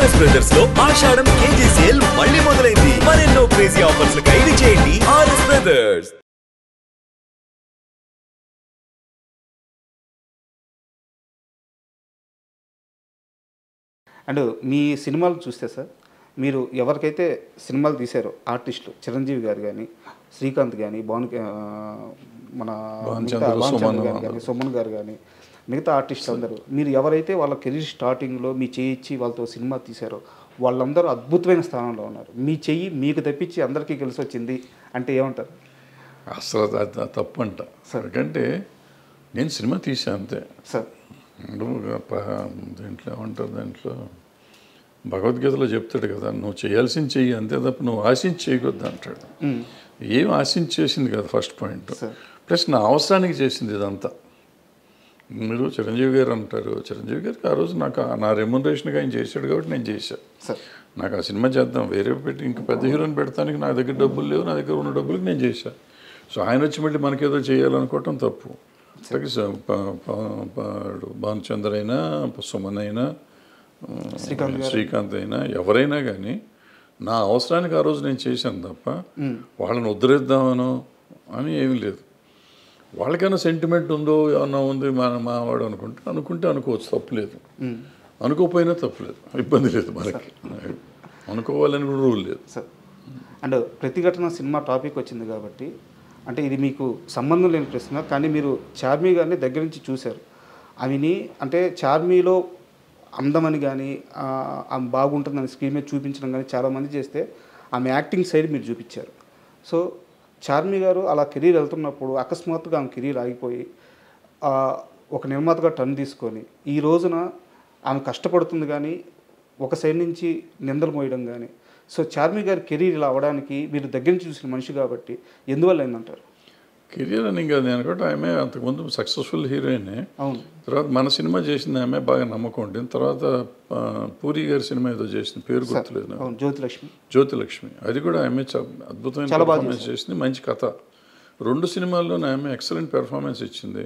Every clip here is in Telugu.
ఆర్ఎస్ బ్రదర్స్ లో ఆషాఢం కేజీ సేల్ మళ్ళీ మొదలైంది. మరెన్నో క్రేజీ ఆఫర్స్ ఖైదీ చేయండి ఆర్ఎస్ బ్రదర్స్. అండ్ మీ సినిమాలు చూస్తే సార్, మీరు ఎవరికైతే సినిమాలు తీశారో ఆర్టిస్టులు చిరంజీవి గారు కానీ, శ్రీకాంత్ కానీ, మన కానీ, సుమన్ గారు కానీ, మిగతా ఆర్టిస్టులు అందరూ మీరు ఎవరైతే వాళ్ళ కెరీర్ స్టార్టింగ్లో మీ చెయ్యి ఇచ్చి వాళ్ళతో సినిమా తీశారో వాళ్ళందరూ అద్భుతమైన స్థానంలో ఉన్నారు. మీ చెయ్యి మీకు తప్పించి అందరికీ కలిసి వచ్చింది అంటే ఏమంటారు? అసలు తప్పు అంట సార్. ఎందుకంటే నేను సినిమా తీసాను అంతే సార్. దీంట్లో ఏమంటారు, దాంట్లో భగవద్గీతలో చెప్తాడు కదా, నువ్వు చేయాల్సింది చెయ్యి అంతే తప్ప నువ్వు ఆశించి చేయకూడదు అంటాడు. ఏం ఆశించి చేసింది కదా ఫస్ట్ పాయింట్. ప్లస్ నా అవసరానికి చేసింది ఇదంతా. మీరు చిరంజీవి గారు అంటారు, చిరంజీవి గారికి ఆ రోజు నాకు నా రెమ్యునరేషన్గా ఆయన చేశాడు కాబట్టి నేను చేశాను. నాకు ఆ సినిమా చేద్దాం, వేరే పెట్టి ఇంకా పెద్ద హీరోని పెడతానికి నా దగ్గర డబ్బులు లేవు, నా దగ్గర ఉన్న డబ్బులకి నేను చేశాను. సో ఆయన వచ్చి మళ్ళీ మనకేదో చేయాలనుకోవటం తప్పు. భానుచంద్ర అయినా, సుమన్ అయినా, శ్రీకాంత్ అయినా, ఎవరైనా కానీ నా అవసరానికి ఆ రోజు నేను చేశాను తప్ప వాళ్ళని ఉద్ధరిద్దామనో అని ఏమీ లేదు. వాళ్ళకైనా సెంటిమెంట్ ఉందో ఏమన్నా ఉంది మావాడు అనుకుంటే అనుకోవచ్చు, తప్పులేదు. అనుకోకపోయినా తప్పులేదు, ఇబ్బంది లేదు. మనకి అనుకోవాలని కూడా రూల్ లేదు సార్. అండ్ ప్రతిఘటన సినిమా టాపిక్ వచ్చింది కాబట్టి, అంటే ఇది మీకు సంబంధం లేని ప్రశ్న, కానీ మీరు చార్మి గారిని దగ్గర నుంచి చూశారు. ఆమెని అంటే చార్మీలో అందమని కానీ ఆమె బాగుంటుందని స్క్రీన్ మీద చూపించడం కానీ చాలామంది చేస్తే ఆమె యాక్టింగ్ సైడ్ మీరు చూపించారు. సో చార్మి గారు అలా కెరీర్ వెళ్తున్నప్పుడు అకస్మాత్తుగా ఆమె కెరీర్ ఆగిపోయి ఒక నిర్మాతగా టర్న్ తీసుకొని ఈ రోజున ఆమె కష్టపడుతుంది కానీ ఒక సైడ్ నుంచి నిందలు మోయడం కానీ, సో చార్మి గారి కెరీర్ ఇలా అవ్వడానికి మీరు దగ్గర నుంచి చూసిన మనిషి కాబట్టి ఎందువల్ల ఏందంటారు? కెరీర్ అని ఇంకా నేను కూడా ఆమె అంతకుముందు సక్సెస్ఫుల్ హీరోయినే. అవును. తర్వాత మన సినిమా చేసింది ఆమె బాగా నమ్మకం ఉంటుంది. తర్వాత పూరి గారి సినిమా ఏదో చేసింది, పేరు గుర్తులేదు, జ్యోతిలక్ష్మి. అది కూడా ఆమె అద్భుతమైన పెర్ఫార్మెన్స్ చేసింది, మంచి కథ. 2 సినిమాల్లోనే ఆమె ఎక్సలెంట్ పెర్ఫార్మెన్స్ ఇచ్చింది.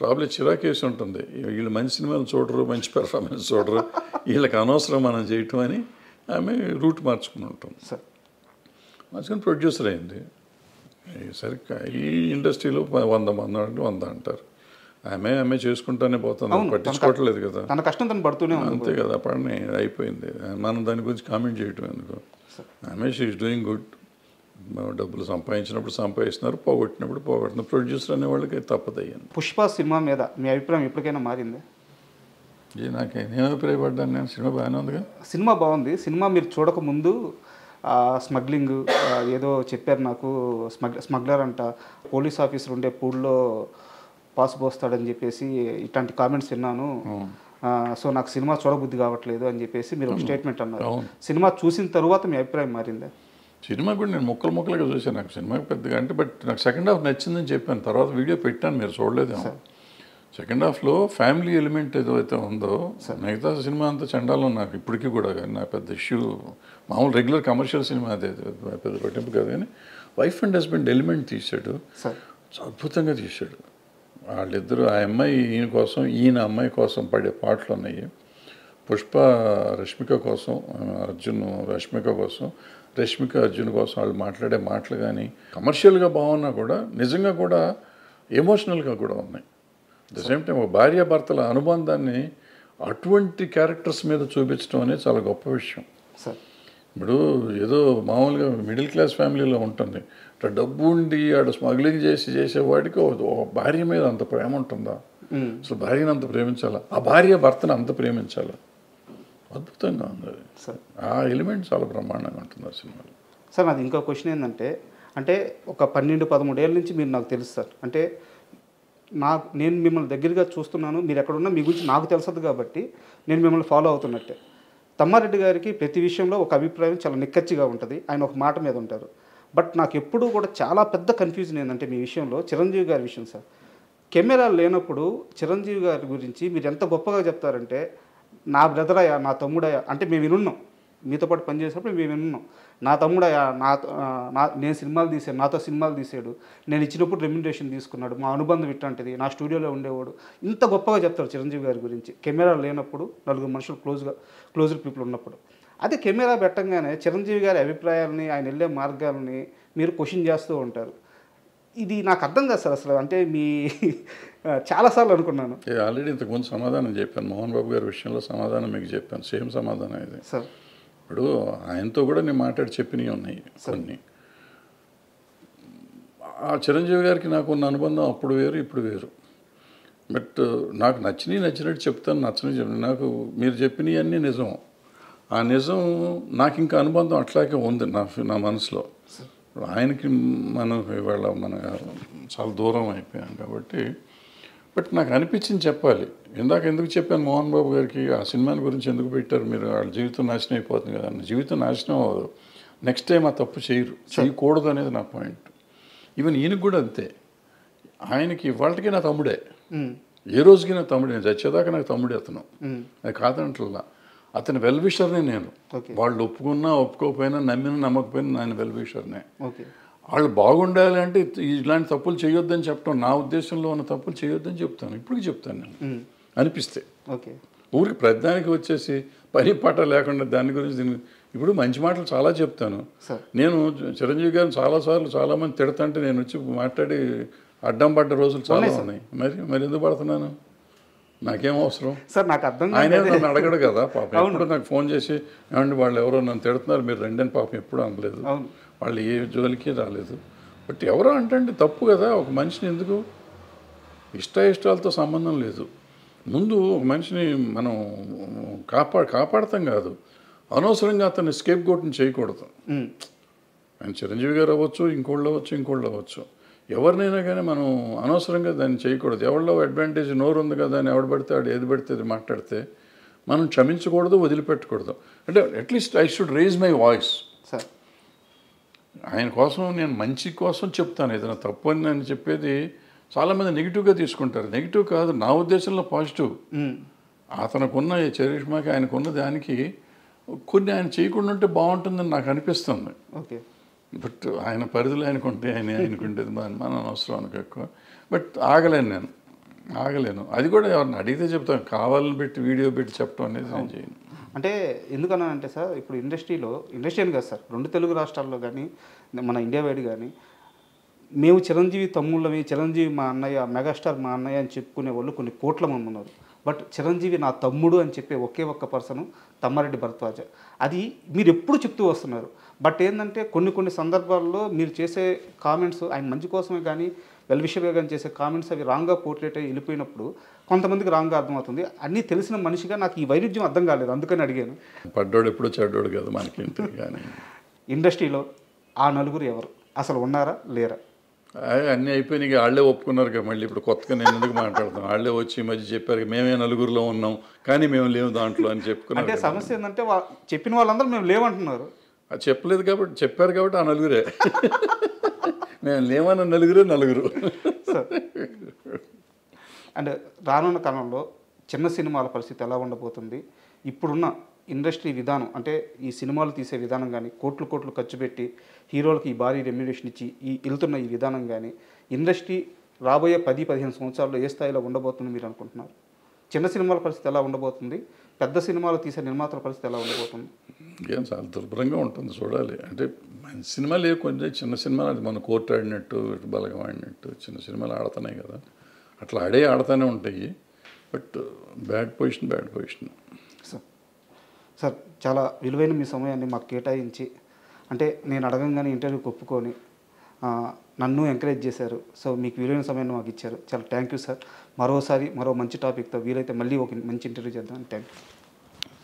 ప్రాబ్లం చిరాకేసి ఉంటుంది, వీళ్ళు మంచి సినిమాలు చూడరు, మంచి పెర్ఫార్మెన్స్ చూడరు, వీళ్ళకి అనవసరం మనం చేయటం అని ఆమె రూట్ మార్చుకుని ఉంటాం. మార్చుకుని ప్రొడ్యూసర్ అయింది. సరిగ్గా ఈ ఇండస్ట్రీలో 100 మంది అంటే 100 అంటారు. ఆమె చేసుకుంటానే పోతుంది, పట్టించుకోవట్లేదు కదా, తన కష్టం తను పడుతూనే అంతే కదా. పని అయిపోయింది, మనం దాని గురించి కామెంట్ చేయటం ఎందుకు. ఆమె షీఈస్ డూయింగ్ గుడ్. డబ్బులు సంపాదించినప్పుడు సంపాదిస్తున్నారు, పోగొట్టినప్పుడు పోగొట్టిన ప్రొడ్యూసర్ అనే వాళ్ళకి తప్పదయ్యింది. పుష్ప సినిమా మీద మీ అభిప్రాయం ఎప్పటికైనా మారింది? నాకేం అభిప్రాయపడ్డాను నేను, సినిమా బాగానే ఉందిగా. సినిమా బాగుంది. సినిమా మీరు చూడకముందు స్మగ్లింగ్ ఏదో చెప్పారు నాకు, స్మగ్లర్ అంట, పోలీస్ ఆఫీసర్ ఉండే పూల్లో పాసు పోస్తాడని చెప్పేసి ఇట్లాంటి కామెంట్స్ విన్నాను. సో నాకు సినిమా చూడబుద్ధి కావట్లేదు అని చెప్పేసి మీరు ఒక స్టేట్మెంట్ అన్నారు. సినిమా చూసిన తర్వాత మీ అభిప్రాయం మారిందా? సినిమా కూడా నేను ముక్కలుగా చూసాను. నాకు సినిమా పెద్దగా అంటే బట్ నాకు సెకండ్ హాఫ్ నచ్చిందని చెప్పాను. తర్వాత వీడియో పెట్టాను, మీరు చూడలేదేమో. సెకండ్ హాఫ్లో ఫ్యామిలీ ఎలిమెంట్ ఏదైతే ఉందో, మిగతా సినిమా అంతా చండాలో నాకు ఇప్పటికీ కూడా. కానీ నా పెద్ద ఇష్యూ మామూలు రెగ్యులర్ కమర్షియల్ సినిమా అదే, పెద్ద పట్టింపు కాదు. కానీ వైఫ్ అండ్ హస్బెండ్ ఎలిమెంట్ తీశాడు, అద్భుతంగా తీశాడు. వాళ్ళిద్దరూ, ఆ అమ్మాయి ఈయన కోసం, ఈయన అమ్మాయి కోసం పడే పాటలు ఉన్నాయి. పుష్ప రష్మిక కోసం, రష్మిక కోసం, రష్మిక అర్జున్ కోసం వాళ్ళు మాట్లాడే మాటలు కానీ కమర్షియల్గా బాగున్నా కూడా నిజంగా కూడా ఎమోషనల్గా కూడా ఉన్నాయి. అట్ ద సేమ్ టైం ఒక భార్యాభర్తల అనుబంధాన్ని అటువంటి క్యారెక్టర్స్ మీద చూపించడం అనేది చాలా గొప్ప విషయం. ఇప్పుడు ఏదో మామూలుగా మిడిల్ క్లాస్ ఫ్యామిలీలో ఉంటుంది, ఇట్లా డబ్బు ఉండి ఆడ స్మగ్లింగ్ చేసేవాడికి ఒక భార్య మీద అంత ప్రేమ ఉంటుందా? అసలు భార్యను అంత ప్రేమించాలా, ఆ భార్య భర్తను అంత ప్రేమించాలా? అద్భుతంగా ఉంది అది. ఆ ఎలిమెంట్ చాలా బ్రహ్మాండంగా ఉంటుంది ఆ సినిమాలో. సార్ నాది ఇంకో క్వశ్చన్ ఏంటంటే, అంటే ఒక 12-13 ఏళ్ళ నుంచి మీరు నాకు తెలుసు సార్. అంటే నేను మిమ్మల్ని దగ్గరగా చూస్తున్నాను, మీరు ఎక్కడున్నా మీ గురించి నాకు తెలుసదు కాబట్టి నేను మిమ్మల్ని ఫాలో అవుతున్నట్టే. తమ్మారెడ్డి గారికి ప్రతి విషయంలో ఒక అభిప్రాయం చాలా నిక్కచ్చిగా ఉంటుంది, ఆయన ఒక మాట మీద ఉంటారు. బట్ నాకు ఎప్పుడూ కూడా చాలా పెద్ద కన్ఫ్యూజన్ ఏంటంటే మీ విషయంలో, చిరంజీవి గారి విషయం సార్. కెమెరా లేనప్పుడు చిరంజీవి గారి గురించి మీరు ఎంత గొప్పగా చెప్తారంటే, నా బ్రదరయ్యా, నా తమ్ముడయ్యా అంటే మేము వినున్నాం. మీతో పాటు పనిచేసినప్పుడు మేము విన్నాం. నా తమ్ముడు నేను సినిమాలు తీసాను, నాతో సినిమాలు తీసాడు, నేను ఇచ్చినప్పుడు రెమ్యునరేషన్ తీసుకున్నాడు, మా అనుబంధం ఇట్లాంటిది, నా స్టూడియోలో ఉండేవాడు, ఇంత గొప్పగా చెప్తారు చిరంజీవి గారి గురించి. కెమెరా లేనప్పుడు, నలుగురు మనుషులు క్లోజ్డ్ పీపుల్ ఉన్నప్పుడు. అదే కెమెరా పెట్టంగానే చిరంజీవి గారి అభిప్రాయాలని, ఆయన వెళ్ళే మార్గాలని మీరు క్వశ్చన్ చేస్తూ ఉంటారు. ఇది నాకు అర్థం కాదు సార్ అసలు. అంటే మీ చాలాసార్లు అనుకున్నాను. ఆల్రెడీ ఇంతకుముందు సమాధానం చెప్పాను, మోహన్ బాబు గారి విషయంలో సమాధానం మీకు చెప్పాను, సేమ్ సమాధానం ఇది సార్. ఇప్పుడు ఆయనతో కూడా నేను మాట్లాడి చెప్పినవి ఉన్నాయి కొన్ని. ఆ చిరంజీవి గారికి నాకు ఉన్న అనుబంధం అప్పుడు వేరు, ఇప్పుడు వేరు. బట్ నాకు నచ్చినట్టు చెప్తాను, నచ్చని నాకు మీరు చెప్పినవి అన్నీ నిజం. ఆ నిజం నాకు ఇంకా అనుబంధం అట్లాగే ఉంది నా మనసులో. ఆయనకి మనం ఇవాళ మన చాలా దూరం అయిపోయాం కాబట్టి. బట్ నాకు అనిపించింది చెప్పాలి. ఎందుకు చెప్పాను మోహన్ బాబు గారికి ఆ సినిమాని గురించి ఎందుకు పెట్టారు మీరు, వాళ్ళ జీవితం నాశనం అయిపోతుంది కదా. జీవితం నాశనం అవ్వదు, నెక్స్ట్ టైం ఆ తప్పు చేయకూడదు అనేది నా పాయింట్. ఈవెన్ ఈయనకు కూడా అంతే. ఆయనకి ఇవాళకి నా తమ్ముడే, ఏ రోజుకి నా తమ్ముడే, నేను చచ్చేదాకా నాకు తమ్ముడే అతను. అది కాదంటల్లా, అతని వెల్విషర్నే నేను. వాళ్ళు ఒప్పుకున్నా ఒప్పుకోకపోయినా, నమ్మినా నమ్మకపోయినా నేను వెల్విషర్నే. వాళ్ళు బాగుండాలి అంటే ఇలాంటి తప్పులు చేయొద్దని చెప్పడం, నా ఉద్దేశంలో ఉన్న తప్పులు చేయొద్దని చెప్తాను, ఇప్పటికి చెప్తాను నేను అనిపిస్తే. ఊరికి ప్రతిదానికి వచ్చేసి పని పాట లేకుండా దాని గురించి ఇప్పుడు మంచి మాటలు చాలా చెప్తాను నేను. చిరంజీవి గారిని చాలాసార్లు చాలామంది తిడతంటే నేను వచ్చి మాట్లాడి అడ్డం పడ్డ రోజులు చాలా ఉన్నాయి. మరి ఎందుకు పడుతున్నాను, నాకేం అవసరం సార్? నాకు అర్థం ఆయన నన్ను అడగడు కదా పాపం. ఎప్పుడు నాకు ఫోన్ చేసి ఏమండి వాళ్ళు ఎవరో నన్ను తిడుతున్నారు మీరు రండి అని పాపం ఎప్పుడు అనలేదు. వాళ్ళు ఏ జోలికి రాలేదు. బట్ ఎవరో అంటే తప్పు కదా. ఒక మనిషిని ఎందుకు ఇష్టాలతో సంబంధం లేదు. ముందు ఒక మనిషిని మనం కాపాడతాం కాదు, అనవసరంగా అతన్ని స్కేప్ గోట్ని చేయకూడదు. ఆయన చిరంజీవి గారు అవ్వచ్చు, ఇంకోళ్ళు అవ్వచ్చు, ఎవరినైనా కానీ మనం అనవసరంగా దాన్ని చేయకూడదు. ఎవరిలో అడ్వాంటేజ్ నోరు ఉంది కదా అని ఎవడు పడితే వాడు ఏది పడితే అది మాట్లాడితే మనం క్షమించకూడదు, వదిలిపెట్టకూడదు. అంటే at least I should raise my voice. Sir ఆయన కోసం నేను మంచి కోసం చెప్తాను. ఏదైనా తప్పు అని నేను చెప్పేది చాలామంది నెగిటివ్గా తీసుకుంటారు. నెగిటివ్ కాదు, నా ఉద్దేశంలో పాజిటివ్. అతనుకున్న చరిష్మాకి ఆయనకున్న దానికి కొన్ని ఆయన చేయకుండా ఉంటే బాగుంటుందని నాకు అనిపిస్తుంది. బట్ ఆయన పరిధిలో ఆయనకుంటే ఆయనకుంటేది మన అవసరం అనుకో ఎక్కువ. బట్ ఆగలేను. అది కూడా ఎవరిని అడిగితే చెప్తాను, కావాలని పెట్టి వీడియో పెట్టి చెప్పడం అనేది నేను చేయను. అంటే ఎందుకన్నా అంటే సార్, ఇప్పుడు ఇండస్ట్రీ అని కాదు సార్, 2 తెలుగు రాష్ట్రాల్లో కానీ మన ఇండియా వైడ్ కానీ మేము చిరంజీవి తమ్ముళ్ళవి, చిరంజీవి మా అన్నయ్య, మెగాస్టార్ మా అన్నయ్య అని చెప్పుకునే వాళ్ళు కొన్ని కోట్ల మంది ఉన్నారు. బట్ చిరంజీవి నా తమ్ముడు అని చెప్పే ఒకే ఒక్క పర్సన్ తమ్మారెడ్డి భరద్వాజ. అది మీరు ఎప్పుడు చెప్తూ వస్తున్నారు. బట్ ఏంటంటే కొన్ని సందర్భాల్లో మీరు చేసే కామెంట్స్ ఆయన మంచి కోసమే కానీ వెల్విషర్గా కానీ చేసే కామెంట్స్ అవి రాంగ్గా పోర్ట్రేట్ అయ్యి వెళ్ళిపోయినప్పుడు కొంతమందికి రాంగ్గా అర్థమవుతుంది. అన్నీ తెలిసిన మనిషిగా నాకు ఈ వైరుధ్యం అర్థం కాలేదు, అందుకని అడిగాను. పడ్డోడు ఎప్పుడు చెడ్డోడు కాదు మనకి. కానీ ఇండస్ట్రీలో ఆ నలుగురు ఎవరు అసలు ఉన్నారా లేరా? అన్నీ అయిపోయినాయి, వాళ్ళే ఒప్పుకున్నారు కదా. మళ్ళీ ఇప్పుడు కొత్తగా నేను ఎందుకు మాట్లాడతాను, వాళ్ళే వచ్చి ఈ మధ్య చెప్పారు మేమే నలుగురిలో ఉన్నాం కానీ మేము లేవు దాంట్లో అని చెప్పుకున్నారు. అంటే సమస్య ఏంటంటే చెప్పిన వాళ్ళందరూ మేము లేవంటున్నారు. అది చెప్పలేదు కాబట్టి, చెప్పారు కాబట్టి ఆ నలుగురే. మేము లేవన్న నలుగురు. అండ్ రానున్న కాలంలో చిన్న సినిమాల పరిస్థితి ఎలా ఉండబోతుంది? ఇప్పుడున్న ఇండస్ట్రీ విధానం అంటే ఈ సినిమాలు తీసే విధానం కానీ, కోట్లు ఖర్చు పెట్టి హీరోలకి ఈ భారీ రెమ్యునరేషన్ ఇచ్చి వెళ్తున్న ఈ విధానం కానీ, ఇండస్ట్రీ రాబోయే 10-15 సంవత్సరాల్లో ఏ స్థాయిలో ఉండబోతుంది మీరు అనుకుంటున్నారు? చిన్న సినిమాల పరిస్థితి ఎలా ఉండబోతుంది? పెద్ద సినిమాలు తీసే నిర్మాతల పరిస్థితి ఎలా ఉండబోతుంది? ఏం చాలా దుర్భరంగా ఉంటుంది, చూడాలి. అంటే మంచి సినిమాలు కొంచెం చిన్న సినిమాలు, అది మన కోర్టు ఆడినట్టు, బలగం ఆడినట్టు చిన్న సినిమాలు ఆడుతున్నాయి కదా, అట్లా ఆడుతూనే ఉంటాయి. But bad position. సార్ చాలా విలువైన మీ సమయాన్ని మాకు కేటాయించి, అంటే నేను అడగంగానే ఇంటర్వ్యూకి ఒప్పుకొని నన్ను ఎంకరేజ్ చేశారు. సో మీకు విలువైన సమయాన్ని మాకు ఇచ్చారు, చాలా థ్యాంక్ యూ సార్. మరో మంచి టాపిక్తో వీలైతే మళ్ళీ ఒక మంచి ఇంటర్వ్యూ చేద్దాం. Thank you.